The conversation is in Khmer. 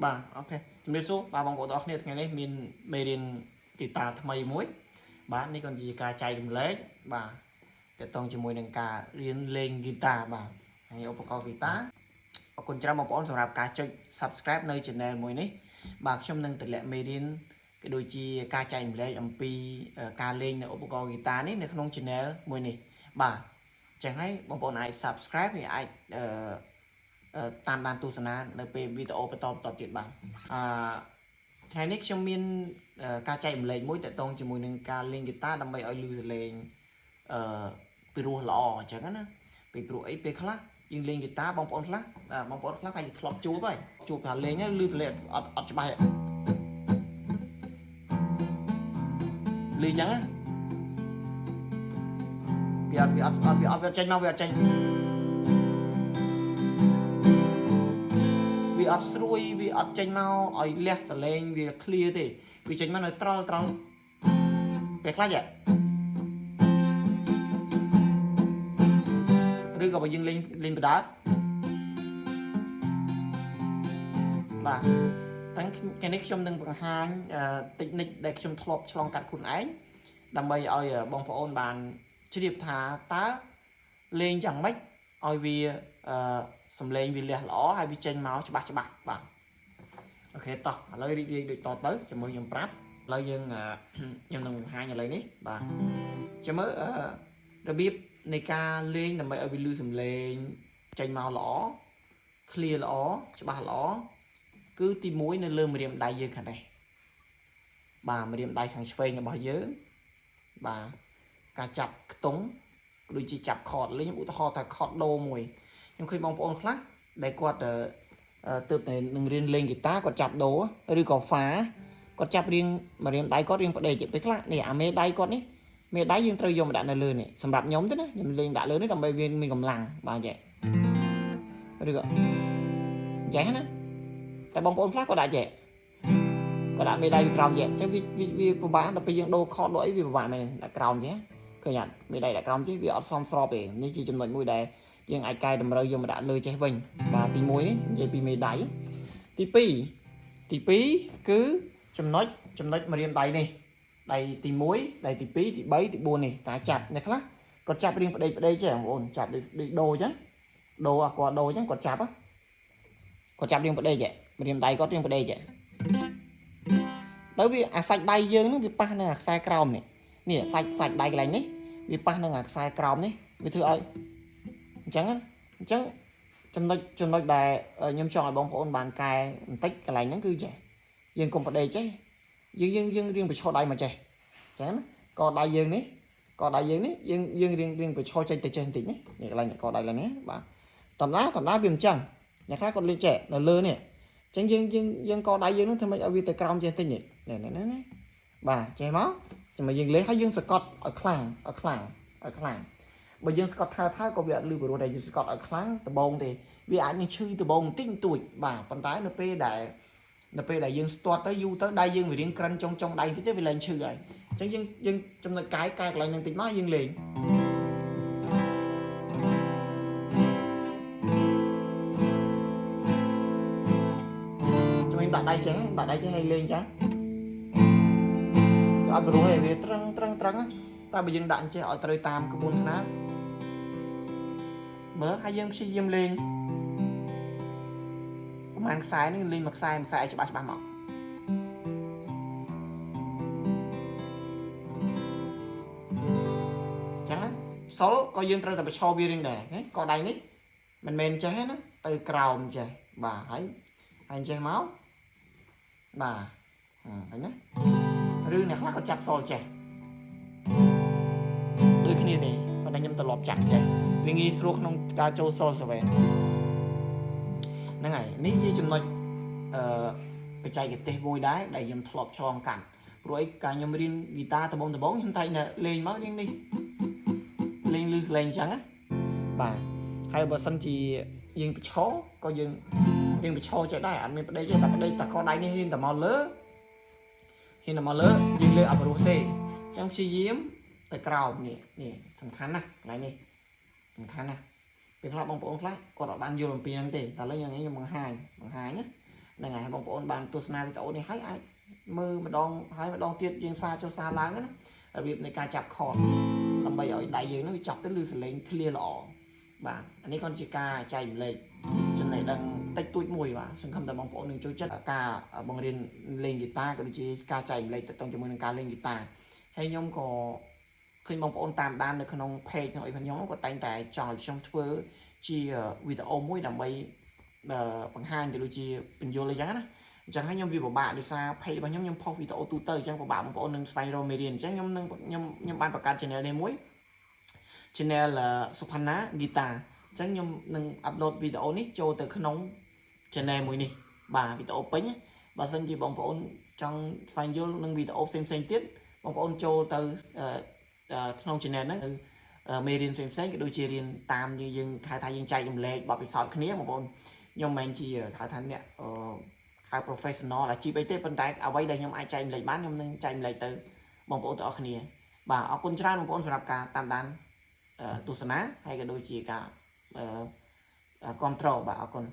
បាទអូខេជំរាបសួរបាទបងប្អូនទាំងអស់គ្នាថ្ងៃនេះមានមេរៀនហ្គីតាថ្មីមួយបាទនេះក៏ជាការចែករំលែកបាទតកតងជាមួយនឹងការរៀនលេងហ្គីតាបាទហើយឧបករណ៍ហ្គីតាអរគុណច្រើនបងប្អូនសម្រាប់ការចុច Subscribe នៅ Channel មួយនេះបាទខ្ញុំនឹងតម្លាក់មេរៀនក៏ដូចជាការចែករំលែកអំពីការលេងនៅឧបករណ៍ហ្គីតានេះនៅក្នុង Channel មួយនេះបាទចឹងហើយបងប្អូនអាច Subscribe ហើយអាចតាមដានទស្សនានៅពេលវីដេអូបន្តទៀតបាទថ្ងៃនេះខ្ញុំមានការចែករំលែកមួយតកតងជាមួយនឹងការលេងហ្គីតាដើម្បីឲ្យលឺសលេងពីរោះល្អអញ្ចឹងណាពីព្រោះអីពេលខ្លះយើងលេងហ្គីតាបងប្អូនខ្លះកាយធ្លាប់ជួបហើយជួបថាលេងហើយលឺសលេងអត់ច្បាស់លឺអញ្ចឹងណាវាអត់ចេញមកវាអត់ចេញវាអត់ស្រួយវាអត់ចេញមកឲ្យលះសលេងវា clear ទេវាចេញមកនៅត្រល់ពេលខ្លះឬក៏បើយើងលេងបដាបាទថ្ងៃនេះខ្ញុំនឹងបង្ហាញtechnique ដែលខ្ញុំធ្លាប់ឆ្លងកាត់ខ្លួនឯងដើម្បីឲ្យបងប្អូនបានជ្រាបថាតើលេងយ៉ាងម៉េចឲ្យវាសំឡេងវាលះល្អហើយវាចេញមកច្បាស់បាទអូខេតោះឥឡូវរីករាយដូចតទៅជាមួយខ្ញុំប្រាប់ឥឡូវយើងខ្ញុំនឹងបង្ហាញឥឡូវនេះបាទចាំមើលរបៀបនៃការលេងដើម្បីឲ្យវាលឺសំឡេងចេញមកល្អ clear ល្អច្បាស់ល្អគឺទី1នៅលើម្រាមដៃយើងខាងនេះបាទម្រាមដៃខាងឆ្វេងរបស់យើងបាទការចាប់ខ្ទង់ដូចជាចាប់ខតលេងឧទាហរណ៍ថាខតដូមួយខ្ញុំឃើញបងប្អូនខ្លះដែលគាត់ទើបតែនឹងរៀនលេងហ្គីតាគាត់ចាប់ដូឬក៏ហ្វាគាត់ចាប់រៀងម្រាមដៃគាត់រៀងផ្ដេកពេលខ្លះនេះអាមេដៃគាត់នេះមេដៃយើងត្រូវយកមកដាក់នៅលើនេះសម្រាប់ខ្ញុំទេណាខ្ញុំលេងដាក់លើនេះដើម្បីវាមានកម្លាំងបាទចេះឬក៏ចេះណាតែបងប្អូនខ្លះគាត់ដាក់ចេះគាត់ដាក់មេដៃវាក្រោមចេះអញ្ចឹងវាពិបាកដល់ពេលយើងដូរខតដូអីវាពិបាកមែនដាក់ក្រោមចេះឃើញអត់មេដៃដាក់ក្រោមចេះវាអត់សមស្របទេនេះជាចំណុចមួយដែលយើងអាចកែតម្រូវយកមកដាក់លើចេះវិញបាទទី1នេះនិយាយពីមេដៃទី2គឺចំណុចម្រាមដៃនេះដៃទី1ដៃទី2ទី3ទី4នេះការចាប់អ្នកខ្លះគាត់ចាប់រៀងផ្ដេកចេះបងប្អូនចាប់ដូចដូអញ្ចឹងដូអាគាត់ដូអញ្ចឹងគាត់ចាប់រៀងផ្ដេកចេះម្រាមដៃគាត់រៀងផ្ដេកចេះដល់វាអាសាច់ដៃយើងនឹងវាប៉ះនឹងអាខ្សែក្រោមនេះសាច់ដៃកន្លែងនេះវាប៉ះនឹងអាខ្សែក្រោមនេះវាធ្វើឲ្យអញ្ចឹងចំណុចដែលខ្ញុំចង់ឲ្យបងប្អូនបានកែបន្តិចកន្លែងហ្នឹងគឺចេះយើងកុំផ្ដេកចេះយើងរៀងបញ្ឈរដៃមកចេះអញ្ចឹងណាកដៃយើងនេះយើងរៀងបញ្ឈរចេញទៅចេះបន្តិចនេះកន្លែងកដៃឡើងនេះបាទតំណាវាមិនចឹងអ្នកខ្លះគាត់លេងចេះនៅលើនេះអញ្ចឹងយើងកដៃយើងនឹងធ្វើម៉េចឲ្យវាទៅក្រោមចេះបន្តិចនេះបាទចេះមកចាំយើងលេងហើយយើងសកត់ឲ្យខ្លាំងបើយើងស្កត់ថើក៏វាអត់លឺព្រោះតែយើងស្កត់ឲ្យខ្លាំងដបងទេវាអាចនឹងឈឺដបងបន្តិចបន្តួចបាទប៉ុន្តែនៅពេលដែលយើងស្ទាត់ទៅយូរទៅដៃយើងវារៀងក្រិនចុងដៃតិចទៅវាឡើងឈឺហើយអញ្ចឹងយើងចំណុចកែកន្លែងនឹងតិចមកយើងលេងខ្ញុំដាក់ដៃចេះឲ្យលេងចាអត់ព្រោះឯវាត្រឹងតែបើយើងដាក់ចេះឲ្យត្រូវតាមក្បួនខ្នាតមើលហើយយើងព្យាយាមលេងប្រហែលខ្សែនេះលេងមួយខ្សែឲ្យច្បាស់មកចឹងសុលក៏យើងត្រូវតែបញ្ឈរវារៀងដែរក៏ដៃនេះមិនមែនចេះណាទៅក្រោមចេះបាទហើយចេះមកបាទឃើញណាឬអ្នកខ្លះក៏ចាប់សុលចេះដូចគ្នាទេប៉ុន្តែខ្ញុំត្រឡប់ចាក់ចេះវាងាយស្រួលក្នុងការចូលសូលសវែនហ្នឹងហើយនេះជាចំណុចបច្ចេកទេសមួយដែរដែលខ្ញុំធ្លាប់ឆ្លងកាត់ព្រោះអីការខ្ញុំរៀនហ្គីតាដំបូងខ្ញុំតែលេងមករៀងនេះលេងលឺសលេងអញ្ចឹងណាបាទហើយបើសិនជាយើងបញ្ឈរក៏យើងបញ្ឈរចេះដែរអត់មានប្តេកទេតែប្តេកតែកដៃនេះហ៊ានតែមកលើយើងលើអត់ព្រោះទេអញ្ចឹងព្យាយាមទៅក្រោមនេះសំខាន់ណាស់កន្លែងនេះសំខាន់ណាស់ពេលខ្លះបងប្អូនខ្លះគាត់អត់បានយល់អំពីហ្នឹងទេតែឥឡូវខ្ញុំបង្ហាញណា này ngày bóng ôn bàn tu sna video này hay ai mơ mà đong tiết riêng xa cho xa láng á ở việc này ca chặt khọt làm bây ở đại dương nó chọc tới lưu lên clear lọ bạn anh ấy con chỉ ca chạy lên chân này đang tách túi mùi và sân khâm tại bóng ôn đừng chơi chất ca bằng riêng lên guitar cái chỉ ca chạy lên tại trong cho mình ca lên guitar hay nhóm có khi bóng ôn tam đan được không page nội phần nhóm có tay tại trò trong thưa chi video mũi làm bây bằng hai thì đôi chi bình vô lấy giá đó chẳng hay nhóm vì của bạn đi xa hay bao nhóm phong video tu tơi chẳng của bạn một nâng spiral median chẳng nhóm banประกัน channel này muối channel là Supana guitar chẳng nhóm nâng upload video này cho từ nóng channel muối này bà video bánh bà xin chỉ bóng ôn trong file vô nâng video xem tiếp bóng ôn cho từ nóng channel đó median xem cái đôi chia riêng tam như dân khai thai dân chạy dùng lệ bảo bị sọt khía một ôn nhưng mình chỉ khai thai nè khai professional là chỉ bây giờ bên tay ở đây đây nhóm ai chạy lấy bán nhóm nên chạy lấy từ bóng ôn ở khía bà ở con trai bóng ôn phải làm cả tam đan tu sna hay cái đôi chỉ cả control bà ở con